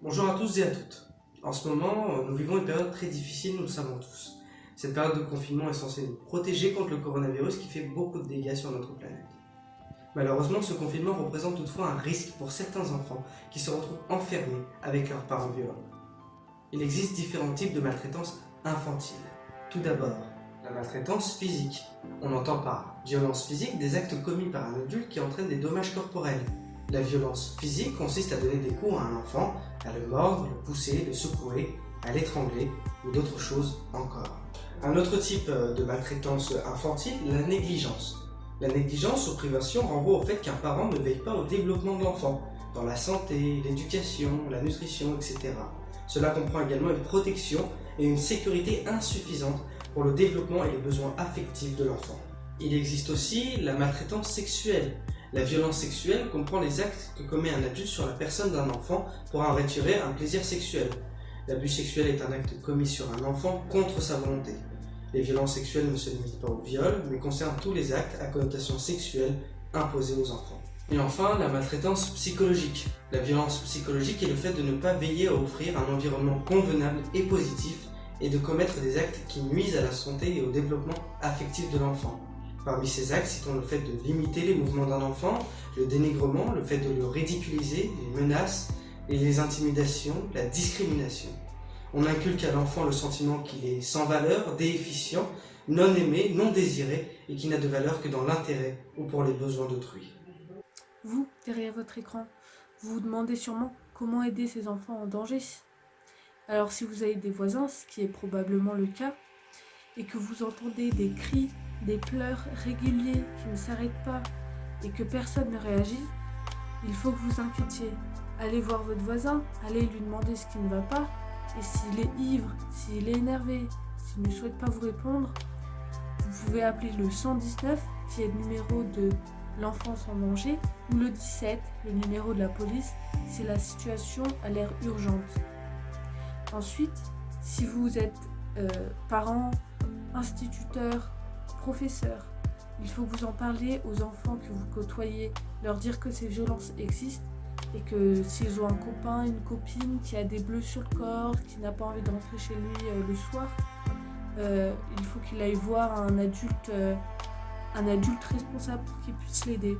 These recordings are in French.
Bonjour à tous et à toutes. En ce moment, nous vivons une période très difficile, nous le savons tous. Cette période de confinement est censée nous protéger contre le coronavirus qui fait beaucoup de dégâts sur notre planète. Malheureusement, ce confinement représente toutefois un risque pour certains enfants qui se retrouvent enfermés avec leurs parents violents. Il existe différents types de maltraitance infantile. Tout d'abord, la maltraitance physique. On entend par violence physique des actes commis par un adulte qui entraînent des dommages corporels. La violence physique consiste à donner des coups à un enfant, à le mordre, le pousser, le secouer, à l'étrangler ou d'autres choses encore. Un autre type de maltraitance infantile, la négligence. La négligence ou privation renvoie au fait qu'un parent ne veille pas au développement de l'enfant, dans la santé, l'éducation, la nutrition, etc. Cela comprend également une protection et une sécurité insuffisante pour le développement et les besoins affectifs de l'enfant. Il existe aussi la maltraitance sexuelle. La violence sexuelle comprend les actes que commet un adulte sur la personne d'un enfant pour en retirer un plaisir sexuel. L'abus sexuel est un acte commis sur un enfant contre sa volonté. Les violences sexuelles ne se limitent pas au viol, mais concernent tous les actes à connotation sexuelle imposés aux enfants. Et enfin, la maltraitance psychologique. La violence psychologique est le fait de ne pas veiller à offrir un environnement convenable et positif et de commettre des actes qui nuisent à la santé et au développement affectif de l'enfant. Parmi ces actes, citons le fait de limiter les mouvements d'un enfant, le dénigrement, le fait de le ridiculiser, les menaces, les intimidations, la discrimination. On inculque à l'enfant le sentiment qu'il est sans valeur, déficient, non aimé, non désiré et qui n'a de valeur que dans l'intérêt ou pour les besoins d'autrui. Vous, derrière votre écran, vous vous demandez sûrement comment aider ces enfants en danger. Alors si vous avez des voisins, ce qui est probablement le cas, et que vous entendez des cris, des pleurs réguliers qui ne s'arrêtent pas et que personne ne réagit, il faut que vous inquiétiez. Allez voir votre voisin, allez lui demander ce qui ne va pas, et s'il est ivre, s'il est énervé, s'il ne souhaite pas vous répondre, vous pouvez appeler le 119 qui est le numéro de l'enfance en danger, ou le 17, le numéro de la police, si la situation a l'air urgente. Ensuite, si vous êtes parent, instituteur, professeur, il faut que vous en parliez aux enfants que vous côtoyez, leur dire que ces violences existent et que s'ils ont un copain, une copine qui a des bleus sur le corps, qui n'a pas envie de rentrer chez lui le soir, il faut qu'il aille voir un adulte responsable pour qu'il puisse l'aider.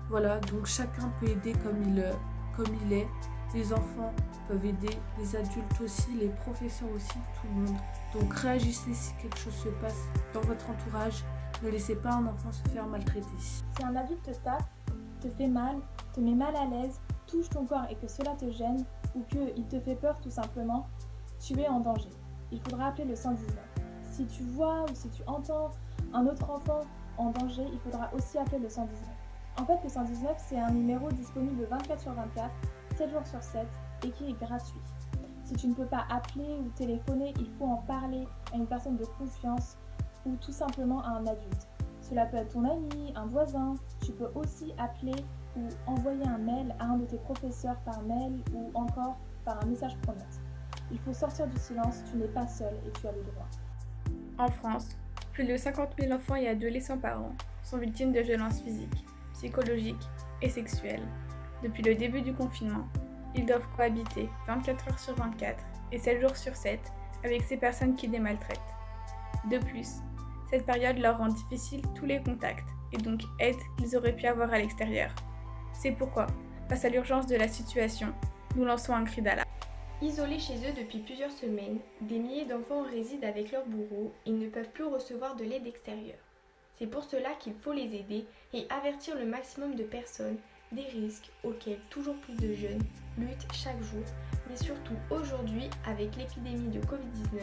Voilà, donc chacun peut aider comme il est. Les enfants peuvent aider, les adultes aussi, les professeurs aussi, tout le monde. Donc réagissez si quelque chose se passe dans votre entourage. Ne laissez pas un enfant se faire maltraiter. Si un adulte te tape, te fait mal, te met mal à l'aise, touche ton corps et que cela te gêne, ou qu'il te fait peur tout simplement, tu es en danger. Il faudra appeler le 119. Si tu vois ou si tu entends un autre enfant en danger, il faudra aussi appeler le 119. En fait, le 119, c'est un numéro disponible 24/24, 7 jours sur 7 et qui est gratuit. Si tu ne peux pas appeler ou téléphoner, il faut en parler à une personne de confiance ou tout simplement à un adulte. Cela peut être ton ami, un voisin. Tu peux aussi appeler ou envoyer un mail à un de tes professeurs par mail ou encore par un message pronote. Il faut sortir du silence, tu n'es pas seul et tu as le droit. En France, plus de 50 000 enfants et adolescents par an sont victimes de violences physiques, psychologiques et sexuelles. Depuis le début du confinement, ils doivent cohabiter 24 heures sur 24 et 7 jours sur 7 avec ces personnes qui les maltraitent. De plus, cette période leur rend difficile tous les contacts et donc aide qu'ils auraient pu avoir à l'extérieur. C'est pourquoi, face à l'urgence de la situation, nous lançons un cri d'alarme. Isolés chez eux depuis plusieurs semaines, des milliers d'enfants résident avec leurs bourreaux et ne peuvent plus recevoir de l'aide extérieure. C'est pour cela qu'il faut les aider et avertir le maximum de personnes des risques auxquels toujours plus de jeunes luttent chaque jour, mais surtout aujourd'hui avec l'épidémie de Covid-19,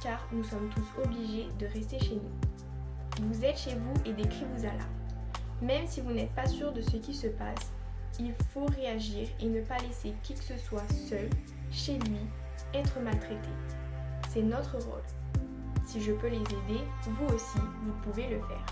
car nous sommes tous obligés de rester chez nous. Vous êtes chez vous et des cris vous alarment. Même si vous n'êtes pas sûr de ce qui se passe, il faut réagir et ne pas laisser qui que ce soit seul, chez lui, être maltraité. C'est notre rôle. Si je peux les aider, vous aussi, vous pouvez le faire.